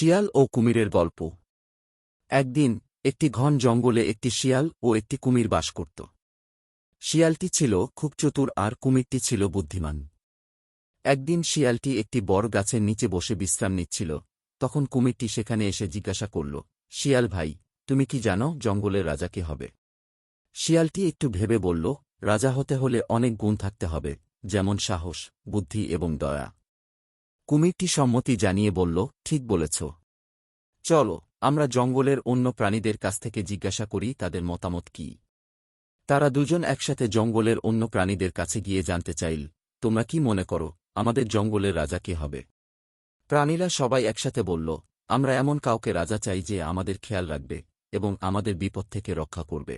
শিয়াল ও কুমিরের গল্প। একদিন একটি ঘন জঙ্গলে একটি শিয়াল ও একটি কুমির বাস করত। শিয়ালটি ছিল খুব চতুর আর কুমিরটি ছিল বুদ্ধিমান। একদিন শিয়ালটি একটি বড় গাছের নিচে বসে বিশ্রাম নিচ্ছিল। তখন কুমিরটি সেখানে এসে জিজ্ঞাসা করল, শিয়াল ভাই, তুমি কি জানো জঙ্গলের রাজা কে হবে? শিয়ালটি একটু ভেবে বলল, রাজা হতে হলে অনেক গুণ থাকতে হবে, যেমন সাহস, বুদ্ধি এবং দয়া। কুমিরটি সম্মতি জানিয়ে বলল, ঠিক বলেছ। চলো, আমরা জঙ্গলের অন্য প্রাণীদের কাছ থেকে জিজ্ঞাসা করি তাদের মতামত কি। তারা দুজন একসাথে জঙ্গলের অন্য প্রাণীদের কাছে গিয়ে জানতে চাইল, তোমরা কি মনে করো আমাদের জঙ্গলের রাজা কে হবে? প্রাণীরা সবাই একসাথে বলল, আমরা এমন কাউকে রাজা চাই যে আমাদের খেয়াল রাখবে এবং আমাদের বিপদ থেকে রক্ষা করবে।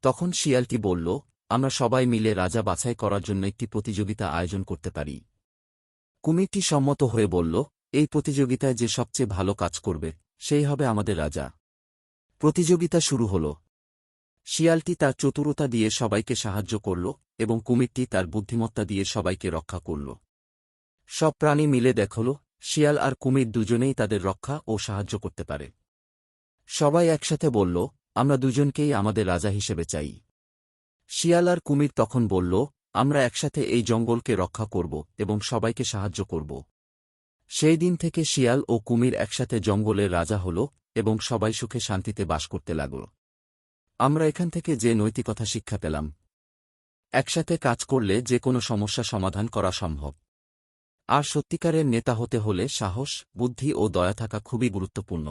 তখন শিয়ালটি বলল, আমরা সবাই মিলে রাজা বাছাই করার জন্য একটি প্রতিযোগিতা আয়োজন করতে পারি। কুমিরটি সম্মত হয়ে বলল, এই প্রতিযোগিতায় যে সবচেয়ে ভালো কাজ করবে সেই হবে আমাদের রাজা। প্রতিযোগিতা শুরু হল। শিয়ালটি তার চতুরতা দিয়ে সবাইকে সাহায্য করল এবং কুমিরটি তার বুদ্ধিমত্তা দিয়ে সবাইকে রক্ষা করল। সব প্রাণী মিলে দেখল, শিয়াল আর কুমির দুজনেই তাদের রক্ষা ও সাহায্য করতে পারে। সবাই একসাথে বলল, আমরা দুজনকেই আমাদের রাজা হিসেবে চাই। শিয়াল আর কুমির তখন বলল, আমরা একসাথে এই জঙ্গলকে রক্ষা করব এবং সবাইকে সাহায্য করব। সেই দিন থেকে শিয়াল ও কুমির একসাথে জঙ্গলের রাজা হল এবং সবাই সুখে শান্তিতে বাস করতে লাগল। আমরা এখান থেকে যে নৈতিকতা শিক্ষা পেলাম, একসাথে কাজ করলে যে কোনো সমস্যা সমাধান করা সম্ভব। আর সত্যিকারের নেতা হতে হলে সাহস, বুদ্ধি ও দয়া থাকা খুবই গুরুত্বপূর্ণ।